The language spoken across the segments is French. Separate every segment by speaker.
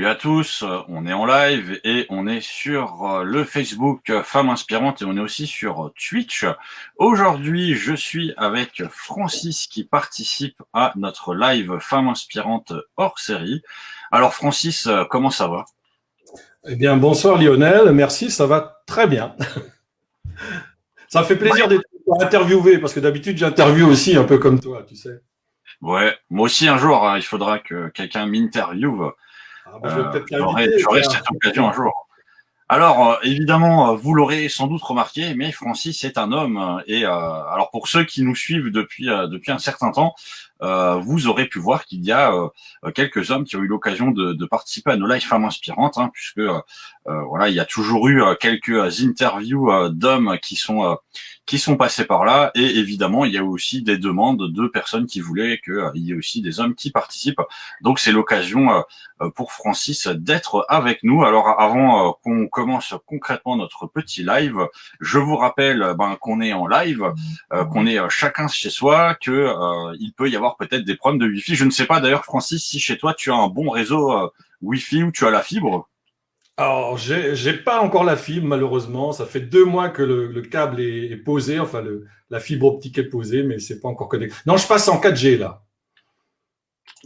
Speaker 1: Salut à tous, on est en live et on est sur le Facebook Femmes Inspirantes et on est aussi sur Twitch. Aujourd'hui, je suis avec Francis qui participe à notre live Femmes Inspirantes hors série. Alors Francis, comment ça va?
Speaker 2: Eh bien, bonsoir Lionel, merci, ça va très bien. Ça fait plaisir d'être interviewé, parce que d'habitude j'interviewe aussi un peu comme toi, tu sais.
Speaker 1: Ouais, moi aussi un jour, il faudra que quelqu'un m'interviewe.
Speaker 2: Ah, bah, je vais peut-être t'inviter.
Speaker 1: J'aurai cette occasion un jour. Alors, évidemment, vous l'aurez sans doute remarqué, mais Francis est un homme. Et alors, pour ceux qui nous suivent depuis un certain temps, vous aurez pu voir qu'il y a quelques hommes qui ont eu l'occasion de participer à nos lives femmes inspirantes, hein, puisque voilà, il y a toujours eu quelques interviews d'hommes qui sont passés par là. Et évidemment, il y a aussi des demandes de personnes qui voulaient qu'il y ait aussi des hommes qui participent. Donc, c'est l'occasion pour Francis d'être avec nous. Alors avant qu'on commence concrètement notre petit live, je vous rappelle qu'on est en live, qu'on est chacun chez soi, que il peut y avoir peut-être des problèmes de Wi-Fi. Je ne sais pas d'ailleurs Francis si chez toi tu as un bon réseau Wi-Fi ou tu as la fibre.
Speaker 2: Alors, j'ai pas encore la fibre, malheureusement. Ça fait 2 mois que le câble est posé, enfin la fibre optique est posée, mais c'est pas encore connecté. Non, je passe en 4G là.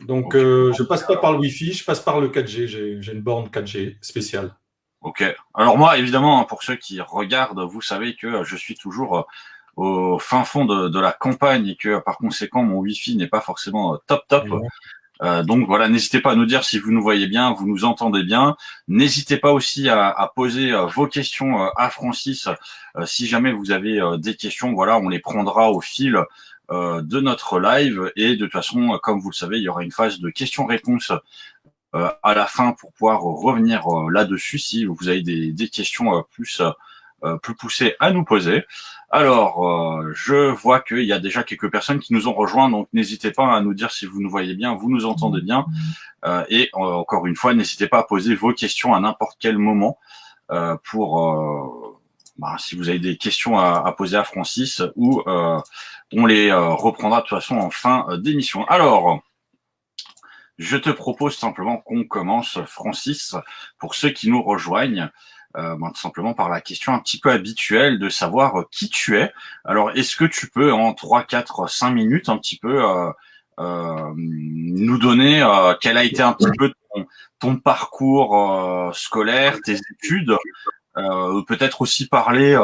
Speaker 2: Donc,
Speaker 1: Okay.
Speaker 2: je passe pas par le Wi-Fi, je passe par le 4G. J'ai une borne 4G spéciale.
Speaker 1: Ok. Alors moi, évidemment, pour ceux qui regardent, vous savez que je suis toujours au fin fond de la campagne et que par conséquent, mon Wi-Fi n'est pas forcément top. Donc voilà, n'hésitez pas à nous dire si vous nous voyez bien, vous nous entendez bien. N'hésitez pas aussi à poser vos questions à Francis. Si jamais vous avez des questions, voilà, on les prendra au fil de notre live. Et de toute façon, comme vous le savez, il y aura une phase de questions-réponses à la fin pour pouvoir revenir là-dessus si vous avez des questions plus poussées à nous poser. Alors, je vois qu'il y a déjà quelques personnes qui nous ont rejoints, donc n'hésitez pas à nous dire si vous nous voyez bien, vous nous entendez bien. Et encore une fois, n'hésitez pas à poser vos questions à n'importe quel moment si vous avez des questions à poser à Francis ou on les reprendra de toute façon en fin d'émission. Alors, je te propose simplement qu'on commence, Francis, pour ceux qui nous rejoignent, tout simplement par la question un petit peu habituelle de savoir qui tu es. Alors, est-ce que tu peux, en 3, 4, 5 minutes, un petit peu nous donner quel a été un petit peu ton parcours scolaire, tes études, peut-être aussi parler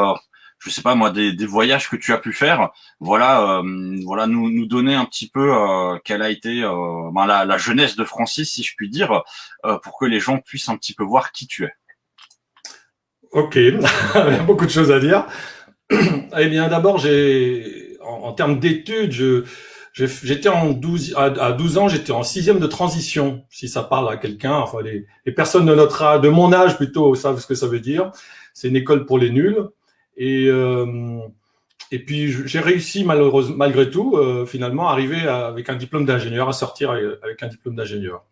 Speaker 1: je sais pas moi des voyages que tu as pu faire, voilà nous donner un petit peu quelle a été la jeunesse de Francis, si je puis dire, pour que les gens puissent un petit peu voir qui tu es.
Speaker 2: Ok, il y a beaucoup de choses à dire. Eh bien, d'abord, en termes d'études, j'étais à 12 ans, j'étais en 6e de transition, si ça parle à quelqu'un. Enfin, les personnes de mon âge plutôt savent ce que ça veut dire. C'est une école pour les nuls. Et puis, j'ai réussi malheureusement, malgré tout, finalement, à arriver avec un diplôme d'ingénieur, à sortir avec un diplôme d'ingénieur.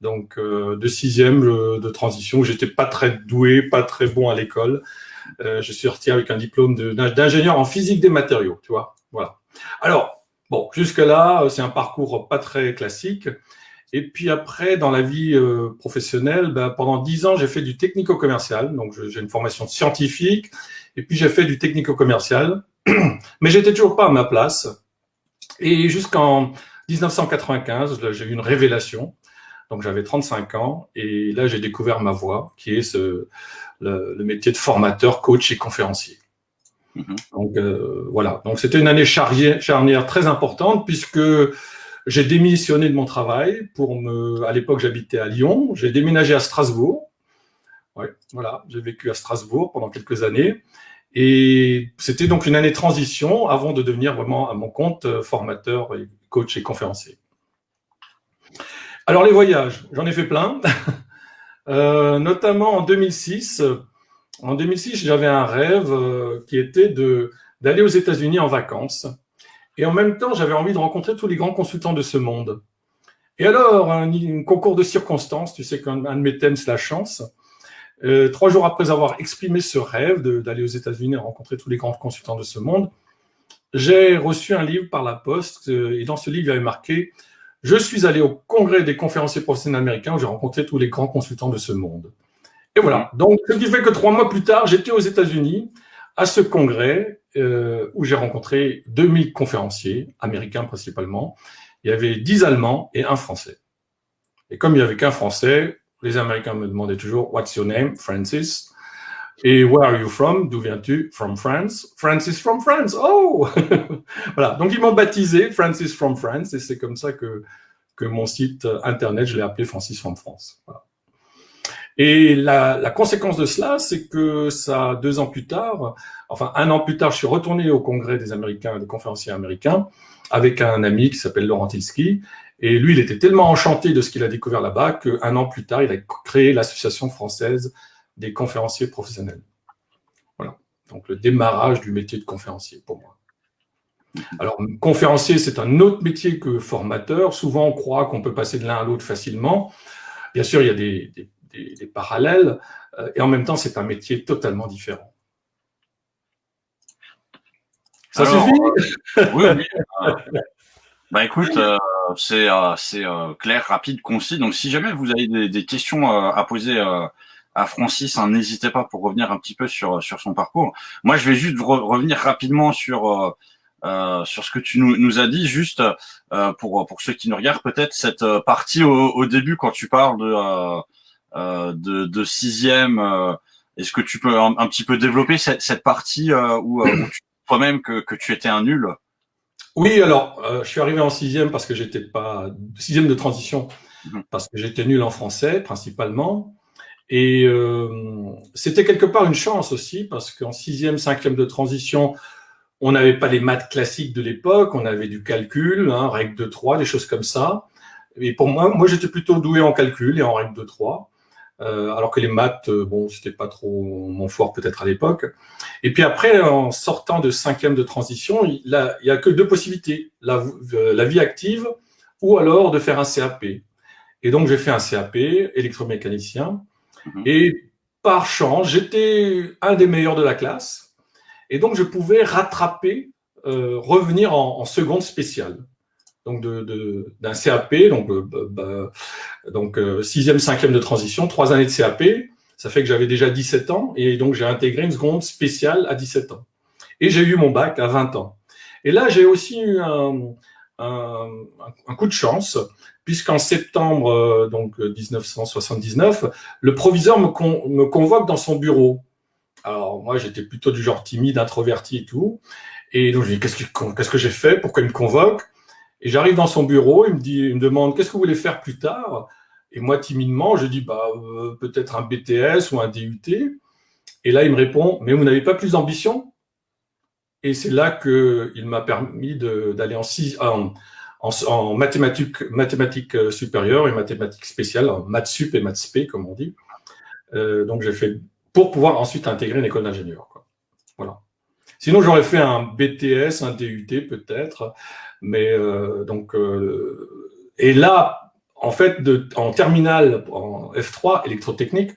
Speaker 2: Donc, de 6e de transition, où j'étais pas très doué, pas très bon à l'école. Je suis sorti avec un diplôme d'ingénieur en physique des matériaux, tu vois. Voilà. Alors, bon, jusque-là, c'est un parcours pas très classique. Et puis après, dans la vie professionnelle, pendant 10 ans, j'ai fait du technico-commercial. Donc, j'ai une formation scientifique. Et puis, j'ai fait du technico-commercial. Mais j'étais toujours pas à ma place. Et jusqu'en 1995, là, j'ai eu une révélation. Donc, j'avais 35 ans. Et là, j'ai découvert ma voie, qui est le métier de formateur, coach et conférencier. Donc voilà. Donc c'était une année charnière très importante puisque j'ai démissionné de mon travail à l'époque j'habitais à Lyon, j'ai déménagé à Strasbourg. Ouais, voilà, j'ai vécu à Strasbourg pendant quelques années et c'était donc une année de transition avant de devenir vraiment à mon compte formateur, coach et conférencier. Alors les voyages, j'en ai fait plein, notamment en 2006. En 2006, j'avais un rêve qui était d'aller aux États-Unis en vacances. Et en même temps, j'avais envie de rencontrer tous les grands consultants de ce monde. Et alors, un concours de circonstances, tu sais qu'un de mes thèmes, c'est la chance. 3 jours après avoir exprimé ce rêve d'aller aux États-Unis et rencontrer tous les grands consultants de ce monde, j'ai reçu un livre par la poste. Et dans ce livre, il y avait marqué je suis allé au congrès des conférenciers professionnels américains où j'ai rencontré tous les grands consultants de ce monde. Et voilà. Donc, ce qui fait que 3 mois plus tard, j'étais aux États-Unis à ce congrès où j'ai rencontré 2000 conférenciers, américains principalement. Il y avait 10 Allemands et un Français. Et comme il n'y avait qu'un Français, les Américains me demandaient toujours « What's your name? Francis. » Et « Where are you from? D'où viens-tu? From France. Francis from France. Oh !» Voilà. Donc, ils m'ont baptisé Francis from France et c'est comme ça que mon site internet, je l'ai appelé Francis from France. Voilà. Et la conséquence de cela, c'est que ça, 2 ans plus tard, enfin 1 an plus tard, je suis retourné au congrès des Américains, des conférenciers américains, avec un ami qui s'appelle Laurent Tilski. Et lui, il était tellement enchanté de ce qu'il a découvert là-bas qu'1 an plus tard, il a créé l'Association française des conférenciers professionnels. Voilà. Donc le démarrage du métier de conférencier pour moi. Alors, conférencier, c'est un autre métier que formateur. Souvent, on croit qu'on peut passer de l'un à l'autre facilement. Bien sûr, il y a des parallèles, et en même temps, c'est un métier totalement différent. Ça suffit?
Speaker 1: Oui, oui. Bah écoute, c'est clair, rapide, concis. Donc, si jamais vous avez des questions à poser à Francis, hein, n'hésitez pas pour revenir un petit peu sur son parcours. Moi, je vais juste revenir rapidement sur ce que tu nous as dit, juste pour ceux qui nous regardent, peut-être cette partie au début quand tu parles de 6e. Est-ce que tu peux un petit peu développer cette partie où tu toi-même que tu étais un nul?
Speaker 2: Oui, alors, je suis arrivé en 6e parce que j'étais pas 6e de transition, parce que j'étais nul en français principalement. Et c'était quelque part une chance aussi, parce qu'en 6e, 5e de transition, on n'avait pas les maths classiques de l'époque, on avait du calcul, hein, règle de 3, des choses comme ça. Et pour moi, j'étais plutôt doué en calcul et en règle de 3. Alors que les maths, bon, c'était pas trop mon fort peut-être à l'époque. Et puis après, en sortant de 5e de transition, il y a que 2 possibilités, la vie active ou alors de faire un CAP. Et donc j'ai fait un CAP, électromécanicien, et par chance, j'étais un des meilleurs de la classe, et donc je pouvais rattraper, revenir en seconde spéciale. Donc d'un CAP, donc 6e, 5e de transition, 3 années de CAP, ça fait que j'avais déjà 17 ans, et donc j'ai intégré une seconde spéciale à 17 ans. Et j'ai eu mon bac à 20 ans. Et là, j'ai aussi eu un coup de chance, puisqu'en septembre 1979, le proviseur me convoque dans son bureau. Alors moi, j'étais plutôt du genre timide, introverti et tout. Et donc je dis, qu'est-ce que j'ai fait? Pourquoi il me convoque? Et j'arrive dans son bureau, il me demande qu'est-ce que vous voulez faire plus tard? Et moi, timidement, je dis peut-être un BTS ou un DUT. Et là, il me répond, mais vous n'avez pas plus d'ambition? Et c'est là qu'il m'a permis d'aller en mathématiques supérieures et mathématiques spéciales, en maths sup et maths spé, comme on dit. Donc j'ai fait pour pouvoir ensuite intégrer une école d'ingénieur. Voilà. Sinon, j'aurais fait un BTS, un DUT peut-être. Mais et là, en fait, en terminale, en F3, électrotechnique,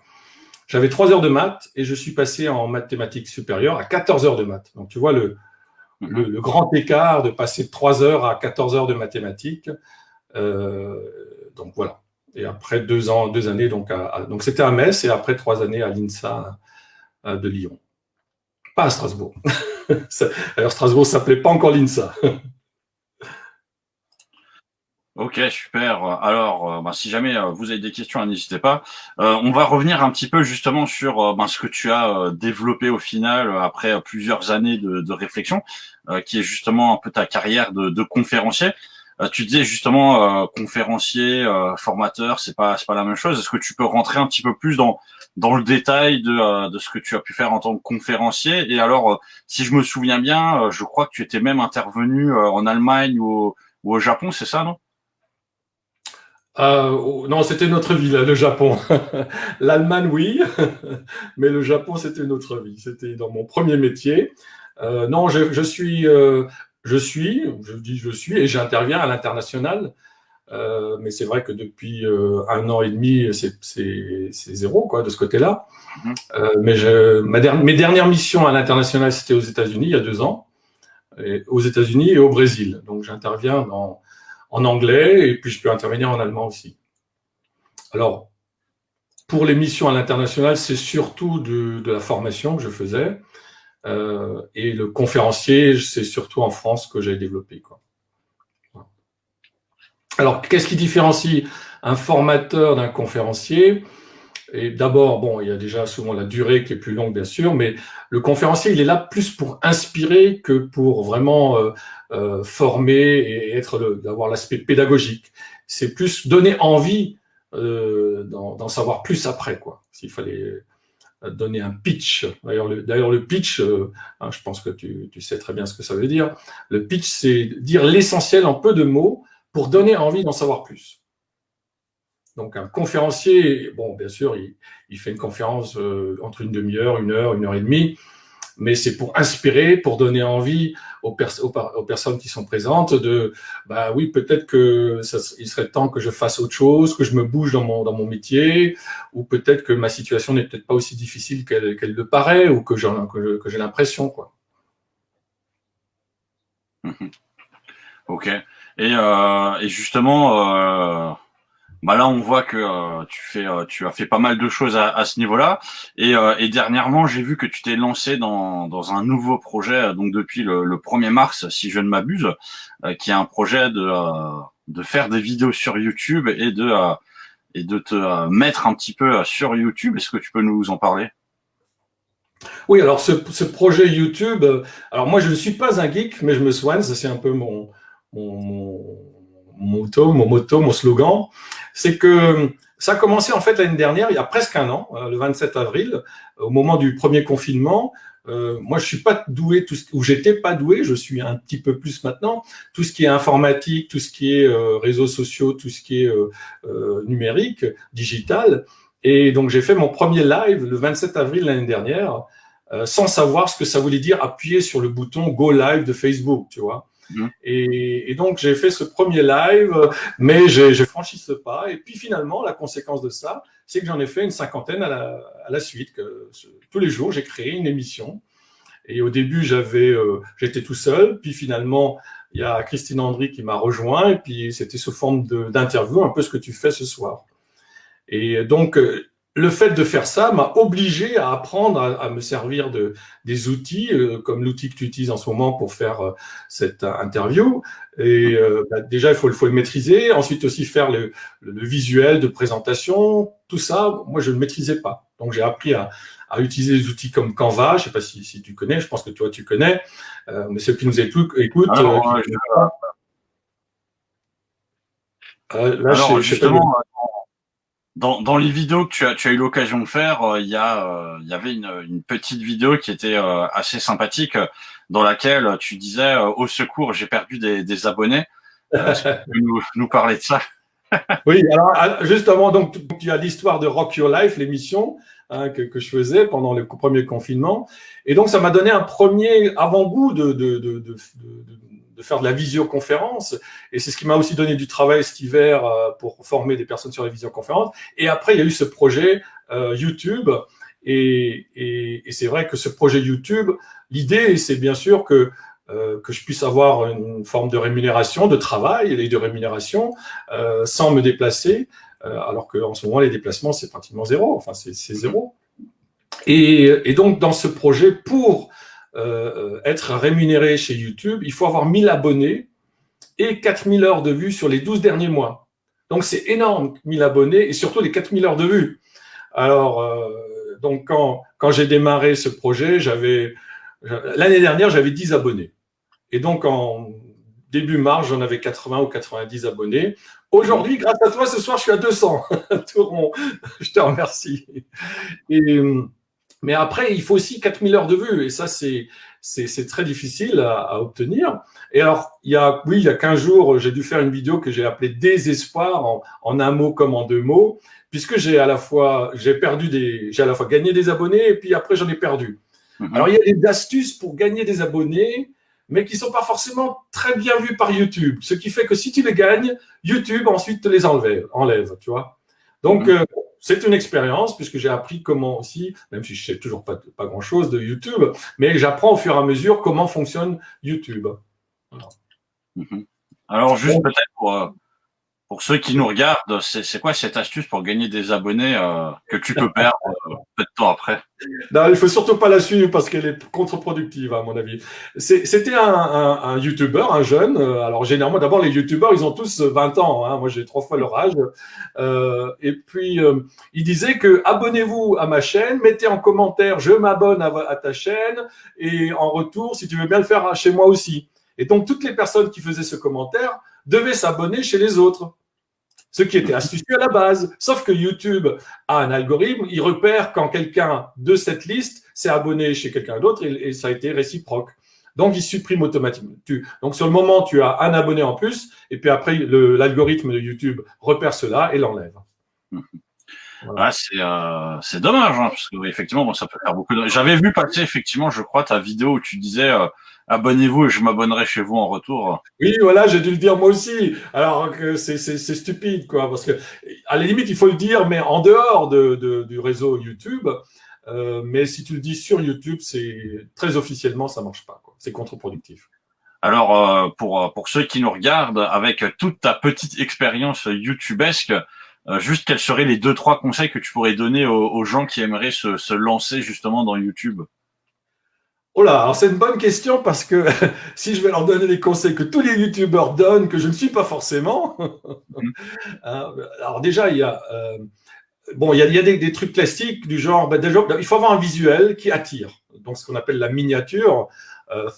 Speaker 2: j'avais 3 heures de maths et je suis passé en mathématiques supérieures à 14 heures de maths. Donc, tu vois le grand écart de passer de 3 heures à 14 heures de mathématiques. Donc, voilà. Et après 2 années, donc c'était à Metz et après 3 années à l'INSA de Lyon. Pas à Strasbourg. D'ailleurs, Strasbourg ne s'appelait pas encore l'INSA.
Speaker 1: Ok, super. Alors, si jamais vous avez des questions, n'hésitez pas. On va revenir un petit peu justement sur ce que tu as développé au final après plusieurs années de réflexion, qui est justement un peu ta carrière de conférencier. Tu disais justement conférencier, formateur, c'est pas la même chose. Est-ce que tu peux rentrer un petit peu plus dans le détail de ce que tu as pu faire en tant que conférencier? Et alors, si je me souviens bien, je crois que tu étais même intervenu en Allemagne ou au Japon, c'est ça, non?
Speaker 2: Non, c'était notre vie, là, le Japon. L'Allemagne, oui, mais le Japon, c'était notre vie. C'était dans mon premier métier. Non, je suis, et j'interviens à l'international. Mais c'est vrai que depuis 1 an et demi, c'est zéro, quoi, de ce côté-là. Mais mes dernières missions à l'international, c'était aux États-Unis il y a 2 ans, aux États-Unis et au Brésil. Donc, j'interviens en anglais et puis je peux intervenir en allemand aussi. Alors, pour les missions à l'international, c'est surtout de la formation que je faisais. Et le conférencier, c'est surtout en France que j'ai développé, quoi. Alors, qu'est-ce qui différencie un formateur d'un conférencier? Et d'abord, bon, il y a déjà souvent la durée qui est plus longue, bien sûr, mais le conférencier, il est là plus pour inspirer que pour vraiment former et d'avoir l'aspect pédagogique. C'est plus donner envie d'en savoir plus après, quoi. S'il fallait donner un pitch. D'ailleurs, le pitch, hein, je pense que tu sais très bien ce que ça veut dire. Le pitch, c'est dire l'essentiel en peu de mots pour donner envie d'en savoir plus. Donc, un conférencier, bon, bien sûr, il fait une conférence entre une demi-heure, une heure et demie, mais c'est pour inspirer, pour donner envie aux personnes qui sont présentes de, bah oui, peut-être que il serait temps que je fasse autre chose, que je me bouge dans mon métier, ou peut-être que ma situation n'est peut-être pas aussi difficile qu'elle le paraît, ou que j'ai l'impression, quoi.
Speaker 1: Ok. Et justement, bah là, on voit que tu as fait pas mal de choses à ce niveau-là. Et dernièrement, j'ai vu que tu t'es lancé dans un nouveau projet, donc depuis le 1er mars, si je ne m'abuse, qui est un projet de faire des vidéos sur YouTube et de te mettre un petit peu sur YouTube. Est-ce que tu peux nous en parler?
Speaker 2: Oui, alors ce projet YouTube, alors moi je ne suis pas un geek, mais je me soigne, ça c'est un peu mon motto, mon slogan, c'est que ça a commencé en fait l'année dernière, il y a presque un an, le 27 avril, au moment du premier confinement. Moi, je suis pas doué, ou j'étais pas doué, je suis un petit peu plus maintenant. Tout ce qui est informatique, tout ce qui est réseaux sociaux, tout ce qui est numérique, digital. Et donc, j'ai fait mon premier live le 27 avril l'année dernière, sans savoir ce que ça voulait dire appuyer sur le bouton Go Live de Facebook, tu vois. Et donc, j'ai fait ce premier live, mais j'ai franchi ce pas. Et puis, finalement, la conséquence de ça, c'est que j'en ai fait une cinquantaine à la suite. Tous les jours, j'ai créé une émission. Et au début, j'étais tout seul. Puis, finalement, il y a Christine Andry qui m'a rejoint. Et puis, c'était sous forme d'interview, un peu ce que tu fais ce soir. Et donc, le fait de faire ça m'a obligé à apprendre à me servir des outils, comme l'outil que tu utilises en ce moment pour faire cette interview. Et déjà, il faut le maîtriser. Ensuite aussi faire le visuel de présentation. Tout ça, moi, je ne maîtrisais pas. Donc, j'ai appris à utiliser des outils comme Canva. Je ne sais pas si tu connais, je pense que toi, tu connais. Mais ceux qui nous écoutent,
Speaker 1: alors justement, dans les vidéos que tu as eu l'occasion de faire, il y avait une petite vidéo qui était assez sympathique, dans laquelle tu disais au secours, j'ai perdu des abonnés. Est-ce que tu peux nous parler de ça?
Speaker 2: Oui, alors justement, donc tu as l'histoire de Rock Your Life, l'émission que je faisais pendant le premier confinement, et donc ça m'a donné un premier avant-goût de faire de la visioconférence, et c'est ce qui m'a aussi donné du travail cet hiver pour former des personnes sur la visioconférence. Et après, il y a eu ce projet YouTube, et c'est vrai que ce projet YouTube, l'idée, c'est bien sûr que je puisse avoir une forme de rémunération, de travail et de rémunération sans me déplacer, alors qu'en ce moment, les déplacements, c'est pratiquement zéro, enfin, c'est zéro. Et donc, dans ce projet, pour être rémunéré chez YouTube, il faut avoir 1000 abonnés et 4000 heures de vues sur les 12 derniers mois. Donc, c'est énorme, 1000 abonnés et surtout les 4000 heures de vues. Alors, donc, quand j'ai démarré ce projet, l'année dernière, j'avais 10 abonnés. Et donc, en début mars, j'en avais 80 ou 90 abonnés. Aujourd'hui, grâce à toi, ce soir, je suis à 200. Tout rond. Je te remercie. Mais après, il faut aussi 4000 heures de vues. Et ça, c'est très difficile à obtenir. Et alors, il y a 15 jours, j'ai dû faire une vidéo que j'ai appelée Désespoir, en un mot comme en deux mots, puisque j'ai à la fois gagné des abonnés et puis après, j'en ai perdu. Alors, il y a des astuces pour gagner des abonnés, mais qui ne sont pas forcément très bien vus par YouTube. Ce qui fait que si tu les gagnes, YouTube ensuite te les enlève, tu vois. Donc, c'est une expérience, puisque j'ai appris comment aussi, même si je ne sais toujours pas grand-chose de YouTube, mais j'apprends au fur et à mesure comment fonctionne YouTube. Voilà.
Speaker 1: Alors, juste peut-être pour ceux qui nous regardent, c'est quoi cette astuce pour gagner des abonnés que tu peux perdre peu de temps après?
Speaker 2: Non, il faut surtout pas la suivre parce qu'elle est contre-productive, à mon avis. C'était un YouTuber, un jeune. Alors, généralement, d'abord, les YouTubers, ils ont tous 20 ans. Hein. Moi, j'ai 3 fois leur âge. Et puis, il disait que abonnez-vous à ma chaîne, mettez en commentaire, je m'abonne à ta chaîne. Et en retour, si tu veux bien le faire chez moi aussi. Et donc, toutes les personnes qui faisaient ce commentaire devaient s'abonner chez les autres. Ce qui était astucieux à la base. Sauf que YouTube a un algorithme, il repère quand quelqu'un de cette liste s'est abonné chez quelqu'un d'autre et ça a été réciproque. Donc, il supprime automatiquement. Donc, sur le moment, tu as un abonné en plus et puis après, l'algorithme de YouTube repère cela et l'enlève.
Speaker 1: Voilà. Ouais, c'est dommage, hein, parce que effectivement, bon, ça peut faire beaucoup de... J'avais vu passer, effectivement, je crois, ta vidéo où tu disais abonnez-vous et je m'abonnerai chez vous en retour.
Speaker 2: Oui, voilà, j'ai dû le dire moi aussi. Alors que c'est stupide, quoi, parce que à la limite, il faut le dire, mais en dehors du réseau YouTube. Mais si tu le dis sur YouTube, c'est très officiellement, ça marche pas, quoi. C'est contre-productif.
Speaker 1: Alors, pour ceux qui nous regardent, avec toute ta petite expérience youtubesque, juste quels seraient les 2-3 conseils que tu pourrais donner aux gens qui aimeraient se lancer justement dans YouTube?
Speaker 2: Oh là, alors c'est une bonne question parce que si je vais leur donner les conseils que tous les youtubeurs donnent, que je ne suis pas forcément, hein, alors déjà il y a bon, il y a des trucs classiques du genre, déjà, il faut avoir un visuel qui attire. Donc, ce qu'on appelle la miniature,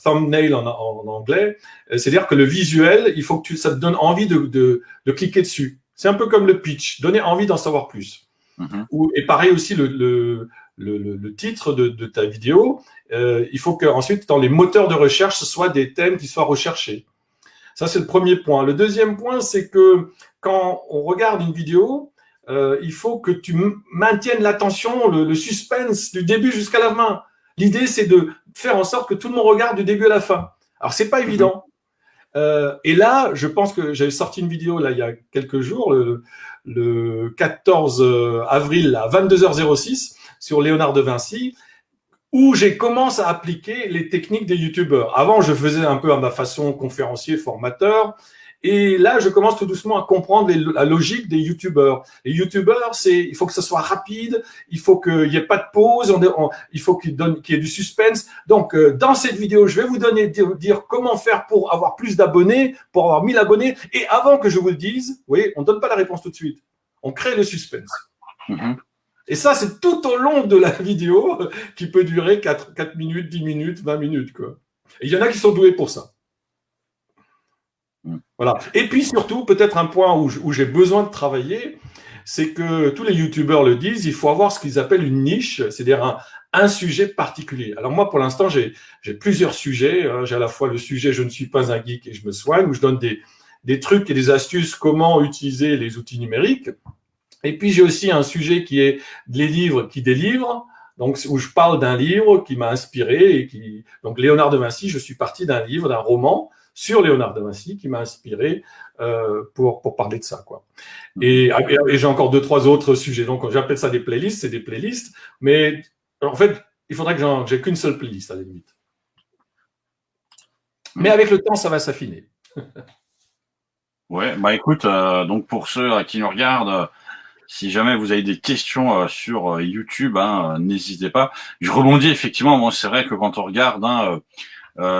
Speaker 2: thumbnail en anglais, c'est-à-dire que le visuel, il faut que ça te donne envie de cliquer dessus. C'est un peu comme le pitch, donner envie d'en savoir plus. Et pareil aussi, le titre de ta vidéo, il faut qu'ensuite, dans les moteurs de recherche, ce soit des thèmes qui soient recherchés. Ça, c'est le premier point. Le deuxième point, c'est que quand on regarde une vidéo, il faut que tu maintiennes l'attention, le suspense du début jusqu'à la fin. L'idée, c'est de faire en sorte que tout le monde regarde du début à la fin. Alors, c'est pas évident. Et là, je pense que j'avais sorti une vidéo là il y a quelques jours, le 14 avril à 22h06 sur Léonard de Vinci, où j'ai commencé à appliquer les techniques des youtubeurs. Avant, je faisais un peu à ma façon conférencier, formateur. Et là, je commence tout doucement à comprendre la logique des youtubeurs. Les youtubeurs, il faut que ce soit rapide, il faut qu'il n'y ait pas de pause, il faut qu'il y ait du suspense. Donc, dans cette vidéo, je vais vous dire comment faire pour avoir plus d'abonnés, pour avoir 1000 abonnés. Et avant que je vous le dise, vous voyez, on ne donne pas la réponse tout de suite. On crée le suspense. Et ça, c'est tout au long de la vidéo qui peut durer 4 minutes, 10 minutes, 20 minutes, quoi. Et il y en a qui sont doués pour ça. Voilà. Et puis surtout, peut-être un point où j'ai besoin de travailler, c'est que tous les youtubeurs le disent, il faut avoir ce qu'ils appellent une niche, c'est-à-dire un sujet particulier. Alors moi, pour l'instant, j'ai plusieurs sujets. Hein. J'ai à la fois le sujet « Je ne suis pas un geek et je me soigne », où je donne des trucs et des astuces, comment utiliser les outils numériques. Et puis j'ai aussi un sujet qui est les livres qui délivrent, donc où je parle d'un livre qui m'a inspiré donc Léonard de Vinci. Je suis parti d'un livre, d'un roman sur Léonard de Vinci qui m'a inspiré pour parler de ça, quoi. Et j'ai encore 2-3 autres sujets. Donc j'appelle ça des playlists, c'est des playlists, mais en fait il faudrait que j'ai qu'une seule playlist à la limite. Mais avec le temps, ça va s'affiner.
Speaker 1: Ouais, bah écoute, donc pour ceux qui nous regardent, si jamais vous avez des questions sur YouTube, hein, n'hésitez pas. Je rebondis effectivement, moi c'est vrai que quand on regarde, hein,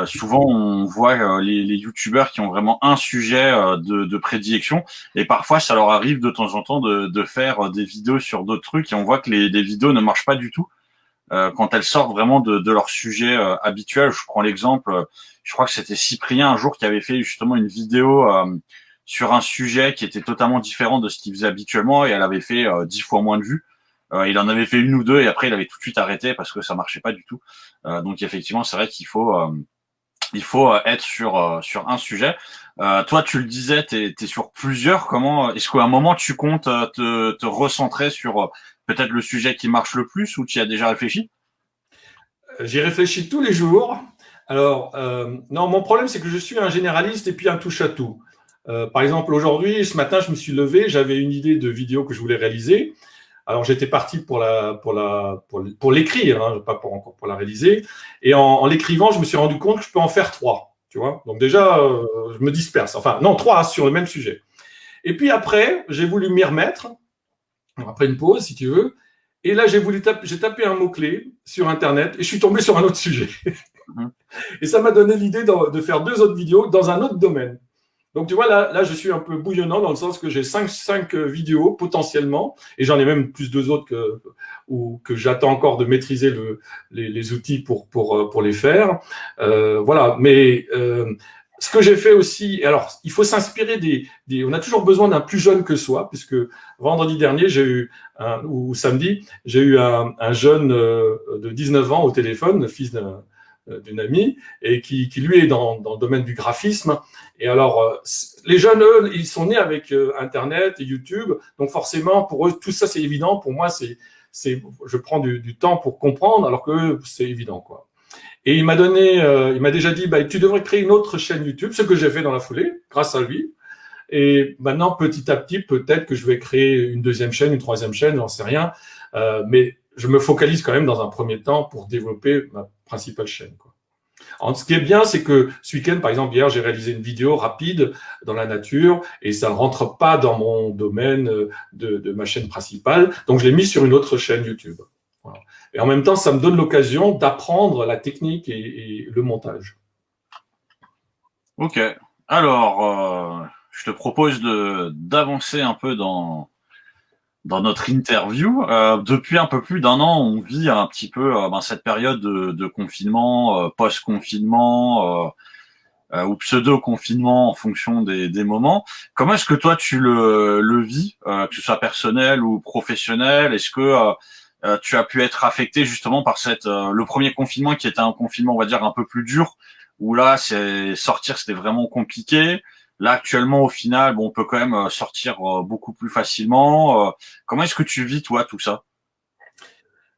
Speaker 1: souvent on voit les youtubeurs qui ont vraiment un sujet de prédilection, et parfois ça leur arrive de temps en temps de faire des vidéos sur d'autres trucs, et on voit que les vidéos ne marchent pas du tout quand elles sortent vraiment de leur sujet habituel. Je prends l'exemple, je crois que c'était Cyprien un jour qui avait fait justement une vidéo sur un sujet qui était totalement différent de ce qu'il faisait habituellement, et elle avait fait 10 fois moins de vues. Il en avait fait 1 ou 2 et après il avait tout de suite arrêté parce que ça marchait pas du tout. Donc effectivement, c'est vrai qu'il faut être sur un sujet. Toi, tu le disais, t'es sur plusieurs. Comment est-ce qu'à un moment tu comptes te recentrer sur peut-être le sujet qui marche le plus, ou tu y as déjà réfléchi?
Speaker 2: J'y réfléchis tous les jours. Alors non, mon problème c'est que je suis un généraliste et puis un touche-à-tout. Par exemple, aujourd'hui, ce matin, je me suis levé, j'avais une idée de vidéo que je voulais réaliser. Alors, j'étais parti pour l'écrire, hein, pas encore pour la réaliser. Et en l'écrivant, je me suis rendu compte que je peux en faire 3. tu vois. Donc déjà, je me disperse. Enfin, non, 3 sur le même sujet. Et puis après, j'ai voulu m'y remettre, après une pause, si tu veux. Et là, j'ai tapé un mot-clé sur Internet et je suis tombé sur un autre sujet. Et ça m'a donné l'idée de faire 2 autres vidéos dans un autre domaine. Donc, tu vois, là, je suis un peu bouillonnant dans le sens que j'ai 5 vidéos potentiellement, et j'en ai même plus 2 autres que j'attends encore de maîtriser les outils pour les faire. Voilà. Mais ce que j'ai fait aussi, alors, il faut s'inspirer on a toujours besoin d'un plus jeune que soi, puisque vendredi dernier, ou samedi, j'ai eu un jeune de 19 ans au téléphone, le fils d'une amie, et qui lui est dans le domaine du graphisme. Et alors, les jeunes, eux, ils sont nés avec Internet et YouTube, donc forcément, pour eux, tout ça, c'est évident. Pour moi, je prends du temps pour comprendre, alors que c'est évident, quoi. Et il m'a déjà dit, bah, tu devrais créer une autre chaîne YouTube, ce que j'ai fait dans la foulée, grâce à lui. Et maintenant, petit à petit, peut-être que je vais créer une 2e chaîne, une 3e chaîne, j'en sais rien. Mais je me focalise quand même dans un premier temps pour développer ma principale chaîne, quoi. Alors, ce qui est bien, c'est que ce week-end, par exemple, hier, j'ai réalisé une vidéo rapide dans la nature et ça ne rentre pas dans mon domaine de ma chaîne principale. Donc, je l'ai mis sur une autre chaîne YouTube. Voilà. Et en même temps, ça me donne l'occasion d'apprendre la technique et le montage.
Speaker 1: Ok. Alors, je te propose d'avancer un peu dans notre interview. Depuis un peu plus d'1 an, on vit un petit peu cette période de confinement, post-confinement ou pseudo-confinement en fonction des moments. Comment est-ce que toi tu le vis, que ce soit personnel ou professionnel? Est-ce que tu as pu être affecté justement par le premier confinement qui était un confinement, on va dire, un peu plus dur, où là, sortir, c'était vraiment compliqué. Là, actuellement, au final, bon, on peut quand même sortir beaucoup plus facilement. Comment est-ce que tu vis, toi, tout ça?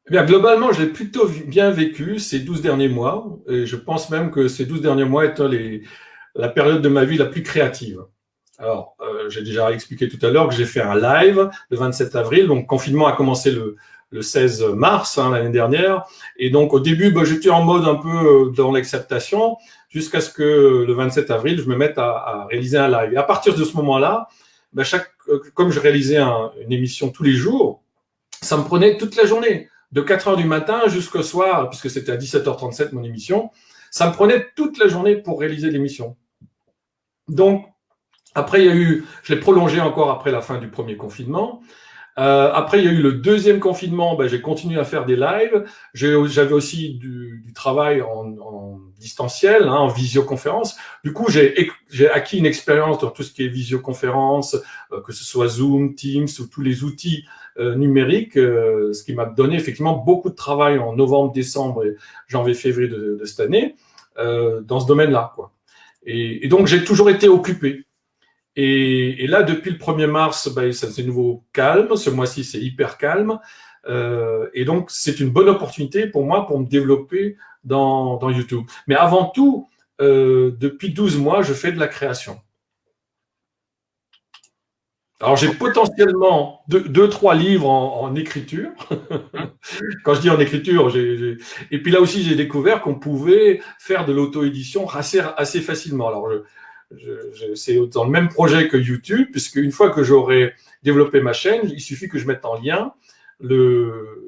Speaker 2: Eh bien, globalement, j'ai plutôt bien vécu ces 12 derniers mois. Et je pense même que ces 12 derniers mois étaient la période de ma vie la plus créative. Alors, j'ai déjà expliqué tout à l'heure que j'ai fait un live le 27 avril. Donc, confinement a commencé le 16 mars l'année dernière. Et donc, au début, j'étais en mode un peu dans l'acceptation jusqu'à ce que le 27 avril, je me mette à réaliser un live. Et à partir de ce moment-là, comme je réalisais une émission tous les jours, ça me prenait toute la journée, de 4 heures du matin jusqu'au soir, puisque c'était à 17h37 mon émission. Ça me prenait toute la journée pour réaliser l'émission. Donc, après, je l'ai prolongé encore après la fin du premier confinement. Après, il y a eu le 2e confinement. J'ai continué à faire des lives. J'avais aussi du travail en distanciel, en visioconférence. Du coup, j'ai acquis une expérience dans tout ce qui est visioconférence, que ce soit Zoom, Teams ou tous les outils numériques, ce qui m'a donné effectivement beaucoup de travail en novembre, décembre, et janvier, février de cette année dans ce domaine-là, quoi. Et donc, j'ai toujours été occupé. Et là, depuis le 1er mars, c'est nouveau calme. Ce mois-ci, c'est hyper calme. Et donc, c'est une bonne opportunité pour moi pour me développer dans YouTube. Mais avant tout, depuis 12 mois, je fais de la création. Alors, j'ai potentiellement 3 livres en écriture. Quand je dis en écriture, et puis là aussi, j'ai découvert qu'on pouvait faire de l'auto-édition assez facilement. Alors, c'est dans le même projet que YouTube, puisque une fois que j'aurai développé ma chaîne, il suffit que je mette en lien le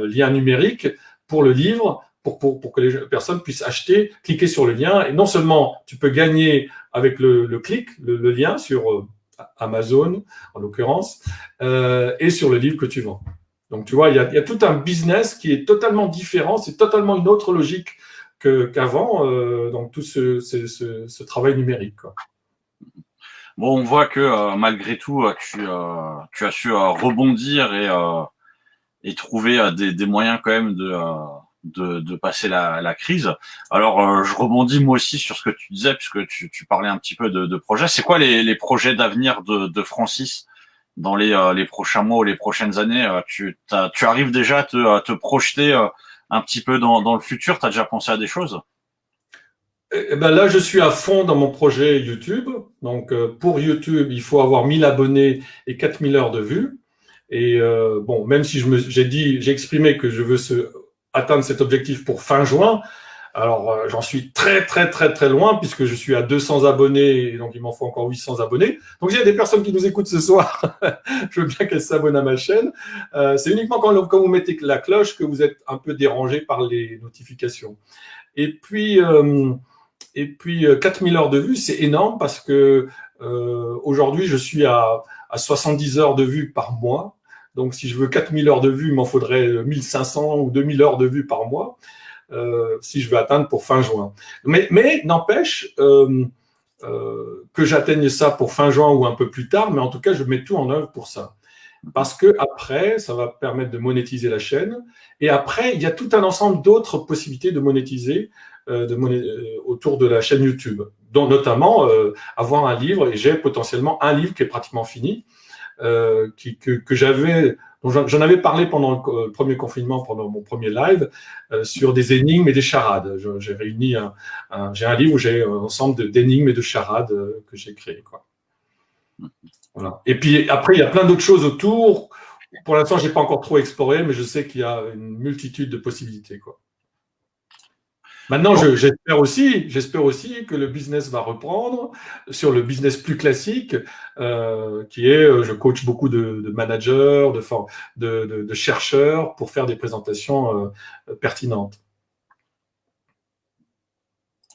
Speaker 2: lien numérique pour le livre, pour que les personnes puissent acheter, cliquer sur le lien. Et non seulement tu peux gagner avec le clic, le lien sur Amazon, en l'occurrence, et sur le livre que tu vends. Donc, tu vois, il y a tout un business qui est totalement différent. C'est totalement une autre logique qu'avant, donc tout ce travail numérique, quoi.
Speaker 1: Bon, on voit que malgré tout, tu as su rebondir et trouver des moyens quand même de passer la crise. Alors, je rebondis moi aussi sur ce que tu disais, puisque tu parlais un petit peu de projets. C'est quoi les projets d'avenir de Francis dans les prochains mois ou les prochaines années? Tu arrives déjà à te projeter un petit peu dans le futur? Tu as déjà pensé à des choses?
Speaker 2: Là, je suis à fond dans mon projet YouTube. Donc, pour YouTube, il faut avoir 1000 abonnés et 4000 heures de vues. Et bon, même si j'ai exprimé que je veux atteindre cet objectif pour fin juin, Alors, j'en suis très, très, très, très loin puisque je suis à 200 abonnés et donc il m'en faut encore 800 abonnés. Donc, il y a des personnes qui nous écoutent ce soir. Je veux bien qu'elles s'abonnent à ma chaîne. C'est uniquement quand vous mettez la cloche que vous êtes un peu dérangé par les notifications. Et puis 4000 heures de vues, c'est énorme parce que aujourd'hui, je suis à 70 heures de vues par mois. Donc, si je veux 4000 heures de vues, il m'en faudrait 1500 ou 2000 heures de vues par mois. Si je veux atteindre pour fin juin. Mais n'empêche que j'atteigne ça pour fin juin ou un peu plus tard, mais en tout cas, je mets tout en œuvre pour ça. Parce que après, ça va permettre de monétiser la chaîne. Et après, il y a tout un ensemble d'autres possibilités de monétiser autour de la chaîne YouTube. dont notamment avoir un livre. Et j'ai potentiellement un livre qui est pratiquement fini, que j'avais... J'en avais parlé pendant le premier confinement, pendant mon premier live, sur des énigmes et des charades. J'ai réuni j'ai un livre où j'ai un ensemble d'énigmes et de charades que j'ai créé, quoi. Voilà. Et puis après, il y a plein d'autres choses autour. Pour l'instant, je n'ai pas encore trop exploré, mais je sais qu'il y a une multitude de possibilités, quoi. Maintenant, j'espère aussi que le business va reprendre sur le business plus classique, qui est, je coach beaucoup de managers, de chercheurs pour faire des présentations pertinentes.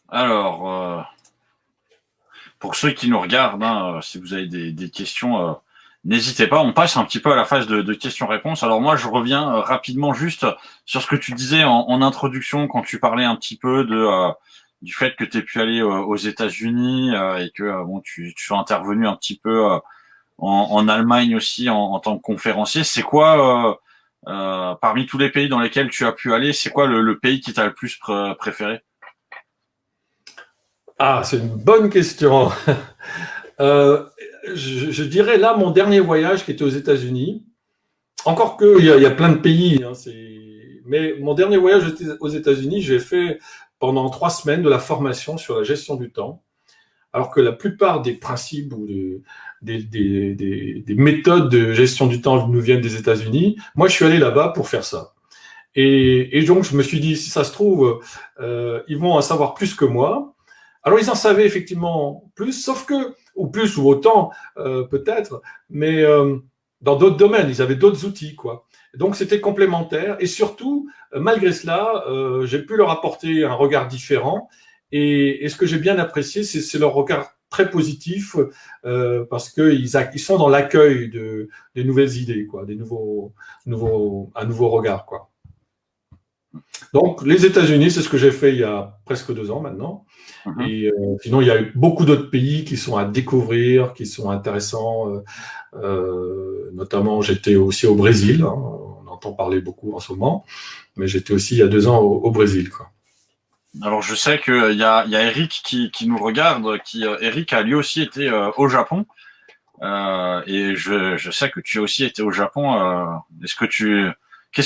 Speaker 1: Alors, pour ceux qui nous regardent, hein, si vous avez des questions, n'hésitez pas. On passe un petit peu à la phase de questions-réponses. Alors moi, je reviens rapidement juste sur ce que tu disais en introduction quand tu parlais un petit peu du fait que tu aies pu aller aux États-Unis et que bon, tu sois intervenu un petit peu en Allemagne aussi en tant que conférencier. C'est quoi, parmi tous les pays dans lesquels tu as pu aller, c'est quoi le pays qui t'a le plus préféré?
Speaker 2: Ah, c'est une bonne question. Je dirais là mon dernier voyage qui était aux États-Unis. Encore que il y a plein de pays, hein, mais mon dernier voyage aux États-Unis, j'ai fait pendant 3 semaines de la formation sur la gestion du temps. Alors que la plupart des principes ou des méthodes de gestion du temps nous viennent des États-Unis. Moi, je suis allé là-bas pour faire ça. Et donc, je me suis dit, si ça se trouve, ils vont en savoir plus que moi. Alors, ils en savaient effectivement plus, sauf que, ou plus ou autant, peut-être, mais dans d'autres domaines, ils avaient d'autres outils, quoi. Donc, c'était complémentaire. Et surtout, malgré cela, j'ai pu leur apporter un regard différent. Et ce que j'ai bien apprécié, c'est leur regard très positif, parce qu'ils sont dans l'accueil des nouvelles idées, quoi, un nouveau regard, quoi. Donc, les États-Unis, c'est ce que j'ai fait il y a presque 2 ans maintenant. Et sinon, il y a eu beaucoup d'autres pays qui sont à découvrir, qui sont intéressants. Notamment, j'étais aussi au Brésil. Hein, on entend parler beaucoup en ce moment. Mais j'étais aussi il y a 2 ans au Brésil, quoi.
Speaker 1: Alors, je sais qu'il y a Eric qui nous regarde. Eric a lui aussi été au Japon. Et je sais que tu as aussi été au Japon. Qu'est-ce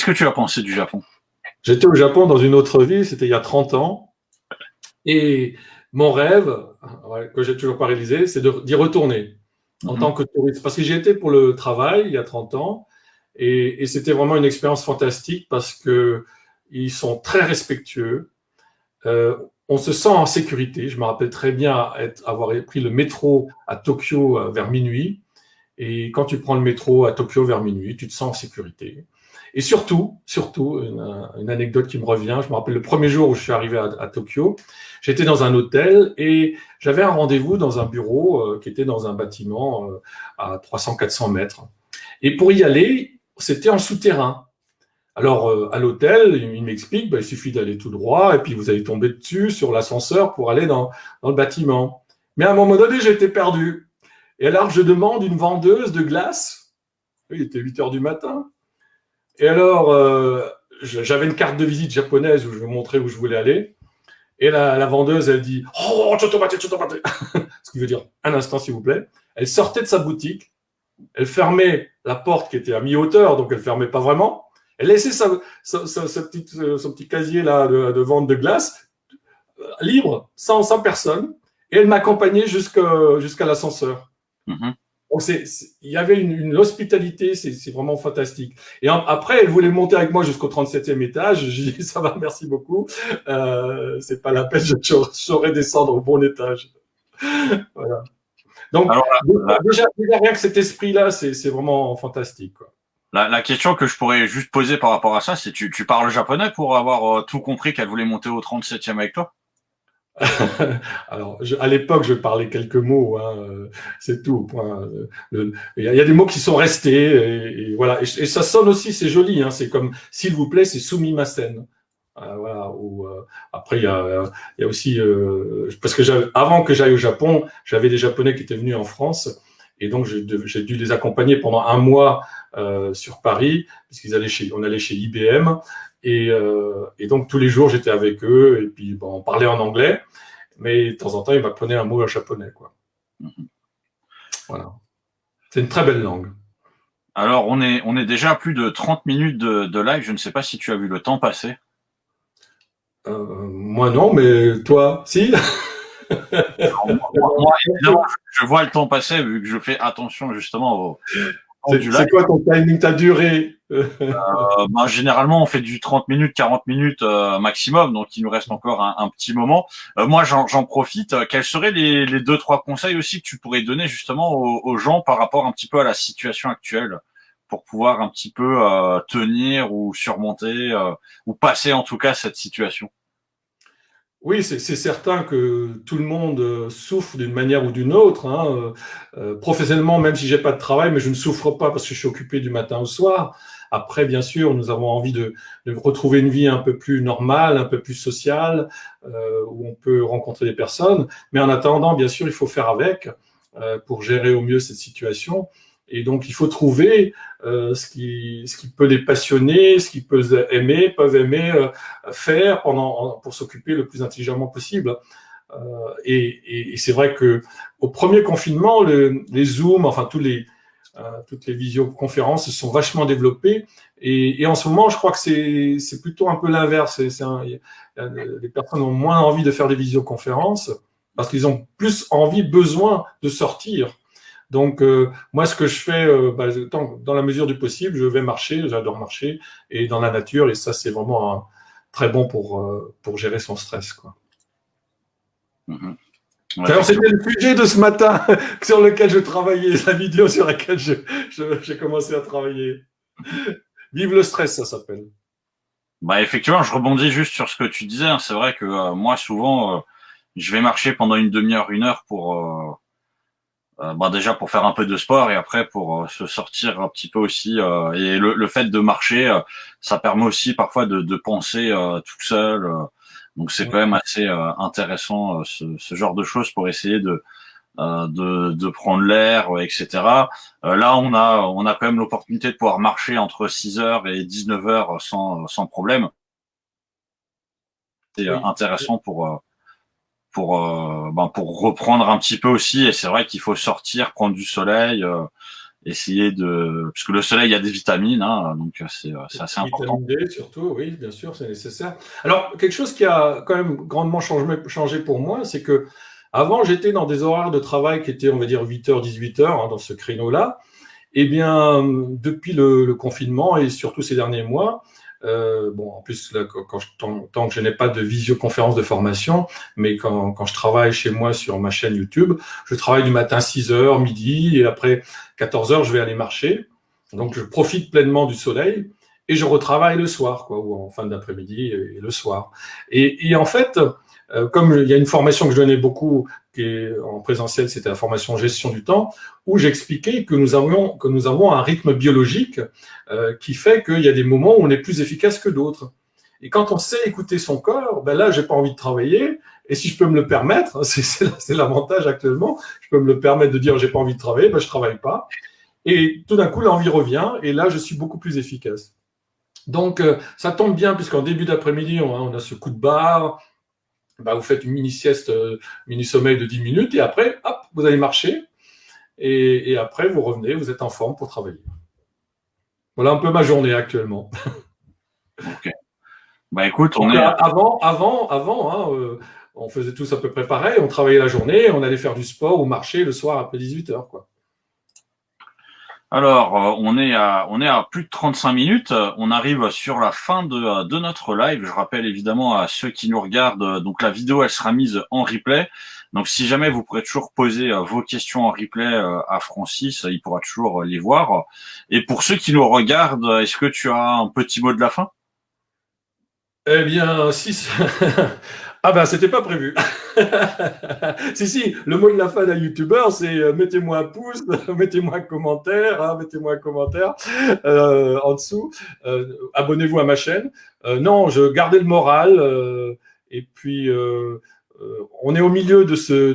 Speaker 1: que tu as pensé du Japon?
Speaker 2: J'étais au Japon dans une autre vie, c'était il y a 30 ans. Et mon rêve, que j'ai toujours pas réalisé, c'est d'y retourner en tant que touriste. Parce que j'y étais pour le travail il y a 30 ans. Et c'était vraiment une expérience fantastique parce que ils sont très respectueux. On se sent en sécurité. Je me rappelle très bien avoir pris le métro à Tokyo vers minuit. Et quand tu prends le métro à Tokyo vers minuit, tu te sens en sécurité. Et surtout, une anecdote qui me revient, je me rappelle le premier jour où je suis arrivé à Tokyo, j'étais dans un hôtel et j'avais un rendez-vous dans un bureau qui était dans un bâtiment à 300-400 mètres. Et pour y aller, c'était en souterrain. Alors, à l'hôtel, il m'explique, il suffit d'aller tout droit et puis vous allez tomber dessus sur l'ascenseur pour aller dans le bâtiment. Mais à un moment donné, j'étais perdu. Et alors, je demande une vendeuse de glace. Il était 8 heures du matin. Et alors, j'avais une carte de visite japonaise où je me montrais où je voulais aller. Et la vendeuse, elle dit « Oh, chotomate !» Ce qui veut dire « Un instant, s'il vous plaît ». Elle sortait de sa boutique. Elle fermait la porte qui était à mi-hauteur, donc elle fermait pas vraiment. Elle laissait son petit casier là de vente de glace libre, sans personne. Et elle m'accompagnait jusqu'à l'ascenseur. Donc il y avait une hospitalité, c'est vraiment fantastique. Et après, elle voulait monter avec moi jusqu'au 37e étage. J'ai dit, ça va, merci beaucoup. C'est pas la peine, je saurais descendre au bon étage. Voilà. Donc,
Speaker 1: Alors,
Speaker 2: déjà, rien que cet esprit-là, c'est vraiment fantastique, quoi.
Speaker 1: la question que je pourrais juste poser par rapport à ça, c'est tu parles japonais pour avoir tout compris qu'elle voulait monter au 37e avec toi?
Speaker 2: Alors, à l'époque, je parlais quelques mots, hein, c'est tout. Il y a des mots qui sont restés, et voilà. Et ça sonne aussi, c'est joli. Hein, c'est comme, s'il vous plaît, c'est sumimasen. Voilà. Après, il y a aussi, parce que avant que j'aille au Japon, j'avais des Japonais qui étaient venus en France, et donc j'ai dû les accompagner pendant un mois sur Paris, puisqu'on allait chez IBM. Et donc tous les jours j'étais avec eux et puis bon, on parlait en anglais, mais de temps en temps ils m'apprenaient un mot en japonais, quoi. Voilà, c'est une très belle langue.
Speaker 1: Alors on est déjà à plus de 30 minutes de live. Je ne sais pas si tu as vu le temps passer.
Speaker 2: Moi non, mais toi, si.
Speaker 1: Moi, évidemment, je vois le temps passer vu que je fais attention justement au du live.
Speaker 2: C'est quoi ton timing, ta durée?
Speaker 1: Généralement, on fait du 30 minutes, 40 minutes maximum, donc il nous reste encore un petit moment. Moi, j'en profite. Quels seraient les 2-3 conseils aussi que tu pourrais donner justement aux gens par rapport un petit peu à la situation actuelle pour pouvoir un petit peu tenir ou surmonter ou passer en tout cas cette situation?
Speaker 2: Oui, c'est certain que tout le monde souffre d'une manière ou d'une autre. Hein. Professionnellement, même si j'ai pas de travail, mais je ne souffre pas parce que je suis occupé du matin au soir. Après, bien sûr, nous avons envie de retrouver une vie un peu plus normale, un peu plus sociale, où on peut rencontrer des personnes. Mais en attendant, bien sûr, il faut faire avec pour gérer au mieux cette situation. Et donc, il faut trouver ce qui peut les passionner, ce qu'ils peuvent aimer faire pour s'occuper le plus intelligemment possible. Et c'est vrai que au premier confinement, les Zooms, enfin toutes les visioconférences se sont vachement développées. Et en ce moment, je crois que c'est plutôt un peu l'inverse. Les personnes ont moins envie de faire des visioconférences parce qu'ils ont plus besoin de sortir. Donc, moi, ce que je fais, dans la mesure du possible, je vais marcher, j'adore marcher, et dans la nature, et ça, c'est vraiment très bon pour gérer son stress, quoi.
Speaker 1: Ouais,
Speaker 2: alors, c'était le sujet de ce matin sur lequel je travaillais, la vidéo sur laquelle j'ai commencé à travailler. Vive le stress, ça s'appelle.
Speaker 1: Effectivement, je rebondis juste sur ce que tu disais. Hein. C'est vrai que moi, souvent, je vais marcher pendant une demi-heure, 1 heure pour déjà pour faire un peu de sport et après pour se sortir un petit peu aussi. Et le fait de marcher, ça permet aussi parfois de penser tout seul. Donc c'est quand même assez intéressant ce genre de choses pour essayer de prendre l'air, etc. Là, on a quand même l'opportunité de pouvoir marcher entre 6h et 19h sans problème. C'est intéressant pour reprendre un petit peu aussi. Et c'est vrai qu'il faut sortir, prendre du soleil, essayer parce que le soleil, il y a des vitamines, hein, donc c'est assez important.
Speaker 2: Vitamine D surtout, oui, bien sûr, c'est nécessaire. Alors, quelque chose qui a quand même grandement changé pour moi, c'est que avant, j'étais dans des horaires de travail qui étaient, on va dire, 8h, 18h, hein, dans ce créneau-là. Eh bien, depuis le confinement et surtout ces derniers mois, en plus, là, tant que je n'ai pas de visioconférence de formation, mais quand je travaille chez moi sur ma chaîne YouTube, je travaille du matin 6h, midi, et après 14h, je vais aller marcher. Donc, je profite pleinement du soleil et je retravaille le soir, quoi, ou en fin d'après-midi et le soir. Et en fait, comme il y a une formation que je donnais beaucoup qui est en présentiel, c'était la formation gestion du temps, où j'expliquais que nous avons un rythme biologique qui fait qu'il y a des moments où on est plus efficace que d'autres. Et quand on sait écouter son corps, ben là, j'ai pas envie de travailler. Et si je peux me le permettre, c'est l'avantage actuellement, je peux me le permettre de dire j'ai pas envie de travailler, ben je travaille pas. Et tout d'un coup, l'envie revient, et là, je suis beaucoup plus efficace. Donc, ça tombe bien, puisqu'en début d'après-midi, on a ce coup de barre. Vous faites une mini-sieste, mini-sommeil de 10 minutes, et après, hop, vous allez marcher, et après, vous revenez, vous êtes en forme pour travailler. Voilà un peu ma journée actuellement.
Speaker 1: Ok. Écoute,
Speaker 2: Avant, on faisait tous à peu près pareil, on travaillait la journée, on allait faire du sport ou marcher le soir après 18h, quoi.
Speaker 1: Alors, on est à plus de 35 minutes. On arrive sur la fin de notre live. Je rappelle évidemment à ceux qui nous regardent, donc la vidéo, elle sera mise en replay. Donc, si jamais vous pourrez toujours poser vos questions en replay à Francis, il pourra toujours les voir. Et pour ceux qui nous regardent, est-ce que tu as un petit mot de la fin?
Speaker 2: Eh bien, si. Ah ben, c'était pas prévu. Si, le mot de la fin d'un youtubeur, c'est mettez-moi un pouce, mettez-moi un commentaire, hein, mettez-moi un commentaire en dessous. Abonnez-vous à ma chaîne. Non, je gardais le moral. Et puis, on est au milieu de ce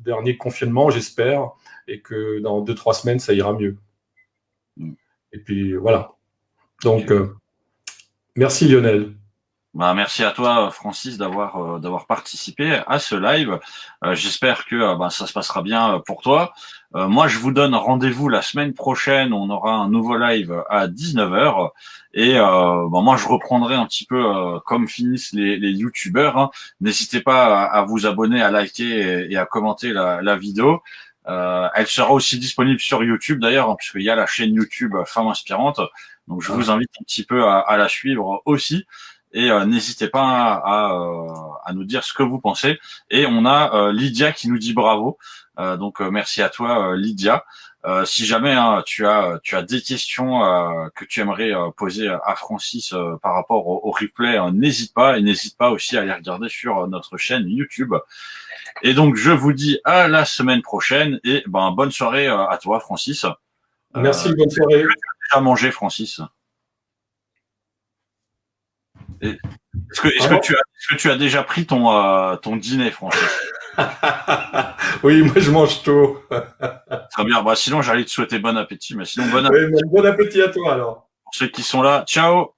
Speaker 2: dernier confinement, j'espère, et que dans 2-3 semaines, ça ira mieux. Et puis, voilà. Donc, merci Lionel.
Speaker 1: Bah, merci à toi, Francis, d'avoir participé à ce live. J'espère que bah, ça se passera bien pour toi. Moi, je vous donne rendez-vous la semaine prochaine. On aura un nouveau live à 19 heures. Et bah, moi, je reprendrai un petit peu comme finissent les youtubeurs. Hein. N'hésitez pas à vous abonner, à liker et à commenter la vidéo. Elle sera aussi disponible sur YouTube d'ailleurs, hein, puisqu'il y a la chaîne YouTube Femme Inspirante. Donc, je vous invite un petit peu à la suivre aussi. Et n'hésitez pas à nous dire ce que vous pensez. Et on a Lydia qui nous dit bravo. Donc merci à toi Lydia. Si jamais hein, tu as des questions que tu aimerais poser à Francis par rapport au replay, n'hésite pas et n'hésite pas aussi à les regarder sur notre chaîne YouTube. Et donc je vous dis à la semaine prochaine et ben bonne soirée à toi Francis.
Speaker 2: Merci, bonne soirée.
Speaker 1: À manger Francis. Est-ce que tu as déjà pris ton dîner, Francis?
Speaker 2: Oui, moi je mange tôt.
Speaker 1: Très bien. Bah, sinon, j'allais te souhaiter bon appétit, mais sinon,
Speaker 2: Oui, bon appétit à toi alors.
Speaker 1: pour ceux qui sont là. Ciao!